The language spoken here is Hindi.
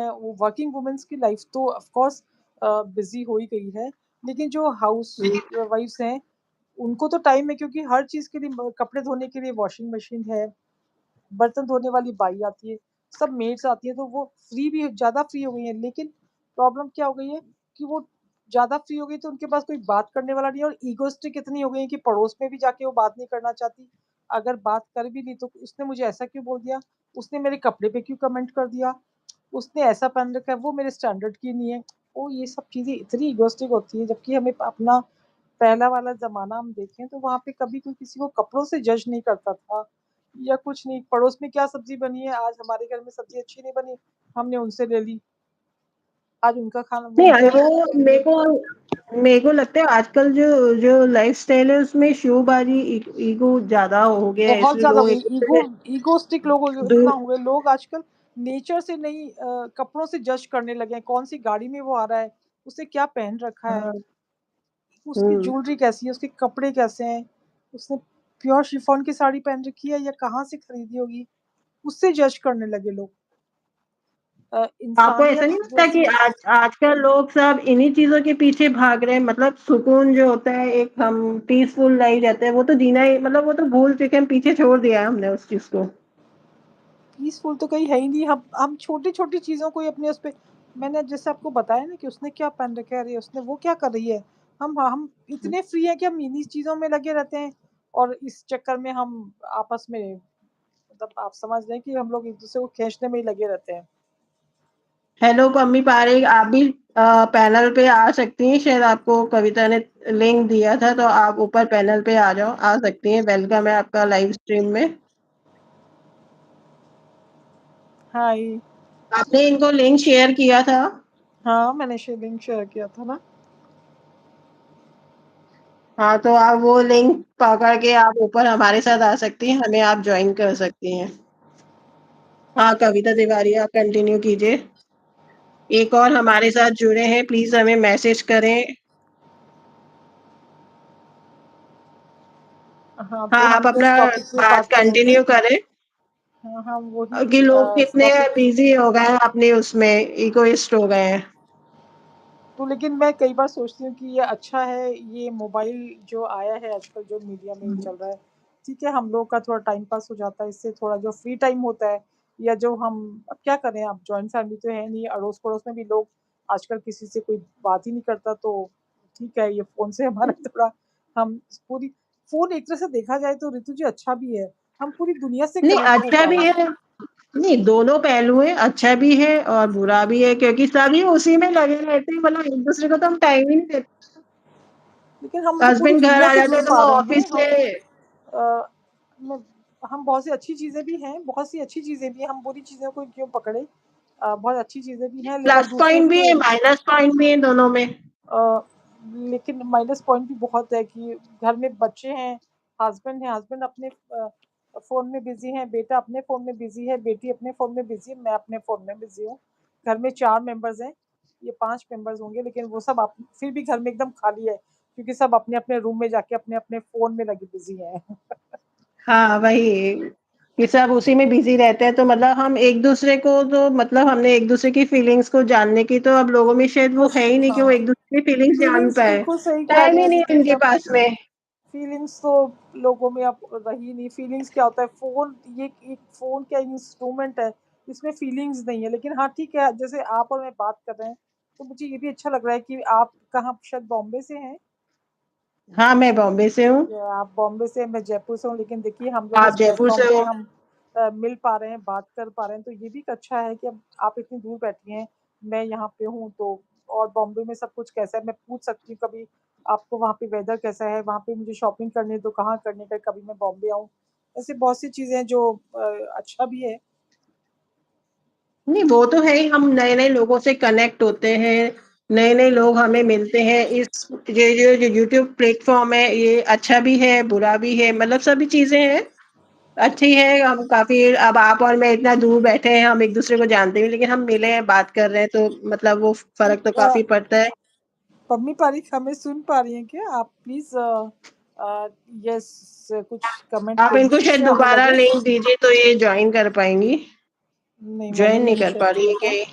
है, वो वर्किंग वुमेन्स की लाइफ तो ऑफ कोर्स बिज़ी हो ही गई है, लेकिन जो हाउस हुँ। वाइफ्स हैं, उनको तो टाइम है क्योंकि हर चीज़ के लिए कपड़े धोने के लिए वॉशिंग मशीन है, बर्तन धोने वाली बाई आती है, सब मेड्स आती हैं, तो वो फ्री भी ज़्यादा फ्री हो गई हैं। लेकिन प्रॉब्लम क्या हो गई है कि वो ज़्यादा फ्री हो गई तो उनके पास कोई बात करने वाला नहीं है और इगोइस्टिक इतनी हो गई है कि पड़ोस में भी जाके वो बात नहीं करना चाहती। अगर बात कर भी ली तो उसने मुझे ऐसा क्यों बोल दिया? उसने मेरे कपड़े पे क्यों कमेंट कर दिया? उसने ऐसा पहन रखा है, वो मेरे स्टैंडर्ड की नहीं है। वो ये सब चीज़ें इतनी इगोइस्टिक होती हैं, जबकि हमें अपना पहला वाला ज़माना हम देखें तो वहाँ पे कभी कोई किसी को कपड़ों से जज नहीं करता था या कुछ नहीं। पड़ोस में क्या सब्ज़ी बनी है, आज हमारे घर में सब्ज़ी अच्छी नहीं बनी, हमने उनसे ले ली। आज उनका खाना वो नहीं, उनके अरे लिए बना वो लेंगे। मेरे को लगता है आजकल जो लाइफ़स्टाइल है उसमें शोबाजी ईगो ज़्यादा हो गया है, बहुत इसलिए ज़्यादा हो लोग गई, एक-दूसरे से ईगोइस्टिक लोग इतना दूर। हो गए, लोग आजकल नेचर से नहीं कपड़ों से जज करने लगे हैं, कौन-सी गाड़ी में वो आ रहा है, उसने क्या पहन रखा है, हाँ। उसकी हुँ। ज्वेलरी कैसी है, उसके कपड़े कैसे हैं, उसने प्योर शिफॉन की साड़ी पहन रखी है या कहाँ से खरीदी होगी, उससे जज करने लगे लोग। आपको ऐसा इंसानियत नहीं लगता जैसी कि आज आजकल लोग सब इन्हीं चीज़ों के पीछे भाग रहे हैं? मतलब सुकून जो होता है, एक हम पीसफुल लाइफ़ रहते हैं, वो तो जीना ही मतलब वो तो भूल चुके हैं, पीछे छोड़ दिया है हमने उस चीज़ को। पीसफुल तो कहीं है ही नहीं, हम छोटी-छोटी चीज़ों को ही अपने उस पे मैंने जैसे आपको बताया ना कि उसने क्या पहन रखा है, अरे उसने वो क्या कर रही है। हम इतने फ्री हैं कि हम इन्हीं चीज़ों में लगे रहते हैं और इस चक्कर में हम आपस में मतलब आप समझ रहे हैं कि हम लोग एक-दूसरे को खींचने में ही लगे रहते हैं। हेलो पम्मी पारेख, आप भी पैनल पे आ सकती हैं, शायद आपको कविता ने लिंक दिया था, तो आप ऊपर पैनल पे आ जाओ, आ सकती हैं, वेलकम है आपका लाइव स्ट्रीम में। हाय। आपने इनको लिंक शेयर किया था? हाँ, मैंने लिंक शेयर किया था ना। हाँ, तो आप वो लिंक पकड़ के आप ऊपर हमारे साथ आ सकती हैं, हमें आप जॉइन कर सकती हैं। हाँ, कविता तिवारी आप कंटिन्यू कीजिए। एक और हमारे साथ जुड़े हैं, प्लीज़ हमें मैसेज करें। हाँ, हाँ, तो आप हम तो अपना इस टॉपिक पे बात बात कर रहे थे। कंटिन्यू करें। हाँ, हम वही कि लोग इस कितने टॉपिक बिज़ी हो गए हैं अपने उसमें, इगोइस्ट हो गए हैं। तो लेकिन मैं कई बार सोचती हूँ कि ये अच्छा है, ये मोबाइल जो आया है आजकल जो मीडिया में ये चल रहा है, ठीक है, हम लोगों का थोड़ा टाइम पास हो जाता है, इससे थोड़ा जो फ्री टाइम होता है या जो हम अब क्या करें, अब जॉइंट फैमिली तो है नहीं, अड़ोस-पड़ोस में भी लोग आजकल किसी से कोई बात ही नहीं करता, तो ठीक है, ये फ़ोन से हमारा थोड़ा हम पूरी फ़ोन एक तरह से देखा जाए तो ऋतु जी अच्छा भी है, हम पूरी दुनिया से नहीं, कनेक्ट हो अच्छा पा भी रहे हैं। है। नहीं, दोनों पहलू हैं, अच्छा भी है और बुरा भी है क्योंकि सभी उसी में लगे रहते हैं, मतलब एक-दूसरे को तो हम टाइम ही नहीं देते। लेकिन हम मतलब पूरी हस्बैंड घर दुनिया आ से जाते जुड़ हैं तो पा वो रहे हैं, ऑफ़िस से। अ, म हम बहुत सी अच्छी चीज़ें भी हैं, बहुत सी अच्छी चीज़ें भी हैं, हम बुरी चीज़ों को क्यों पकड़े? बहुत अच्छी चीज़ें भी हैं और प्लस दूसरों पॉइंट भी के है, माइनस पॉइंट भी है दोनों में। अ, लेकिन माइनस पॉइंट भी बहुत है कि घर में बच्चे हैं, हस्बैंड अपने फ़ोन में बिज़ी हैं, बेटा अपने फ़ोन में बिज़ी है, बेटी अपने फ़ोन में बिज़ी है, मैं अपने फ़ोन में बिज़ी हूँ। घर में 4 मेंबर्स हैं, ये 5 मेंबर्स होंगे लेकिन वो सब फिर भी घर में एकदम खाली है, क्योंकि सब अपने-अपने रूम में जाके अपने-अपने फ़ोन में लगे बिज़ी हैं। हाँ, वही कि सब उसी में बिज़ी रहते हैं, तो मतलब हम एक-दूसरे को तो मतलब हमने एक-दूसरे की फीलिंग्स को जानने की तो अब लोगों में शायद वो बस है ही नहीं कि वो हाँ, एक-दूसरे की फीलिंग्स जान फीलिंग्स पाएँ। बिल्कुल सही कह टाइम रहे ही हैं नहीं है ऋतु जी उनके आप। पास में। फीलिंग्स तो लोगों में अब रही नहीं, फीलिंग्स क्या होता है, फ़ोन ये एक फ़ोन क्या इंस्ट्रूमेंट है, इसमें फीलिंग्स नहीं है। लेकिन हाँ, ठीक है, जैसे आप और मैं बात कर रहे हैं, तो मुझे ये भी अच्छा लग रहा है कि आप कहाँ शायद बॉम्बे से हैं? हाँ, मैं बॉम्बे से हूँ। या आप बॉम्बे से, मैं जयपुर से हूँ, लेकिन देखिए हम लोग आप इस जयपुर प्लेटफ़ॉर्म से पे हो। हम मिल पा रहे हैं, बात कर पा रहे हैं, तो ये भी एक अच्छा है कि अब आप इतनी दूर बैठी हैं, मैं यहाँ पे हूँ तो और बॉम्बे में सब कुछ कैसा है, मैं पूछ सकती हूँ कभी आपको वहाँ पे वेदर कैसा है, वहाँ पे मुझे शॉपिंग करनी है तो कहाँ करनी है, कभी मैं बॉम्बे आऊँ। ऐसी बहुत सी चीज़ें हैं जो अच्छा भी है। नहीं, वो तो है ही, हम नए-नए लोगों से कनेक्ट होते हैं, नए-नए लोग हमें मिलते हैं। इस ये जो यूट्यूब प्लेटफ़ॉर्म है, ये अच्छा भी है, बुरा भी है, मतलब सभी चीज़ें हैं। अच्छी है, हम काफ़ी अब आप और मैं इतना दूर बैठे हैं, हम एक-दूसरे को जानते भी नहीं, लेकिन हम मिले हैं, बात कर रहे हैं, तो मतलब वो फ़र्क तो काफ़ी पड़ता है। पम्मी पारिक हमें सुन पा रही हैं क्या? आप प्लीज़ यस कुछ कमेंट आप दे इनको दीजिए शायद जिससे हमें दोबारा लगे लिंक दीजिए, तो ये जॉइन कर पाएँगी। नहीं मैंने जॉइन ये नहीं नहीं कर शेयर पा रही किया है क्या था। ये?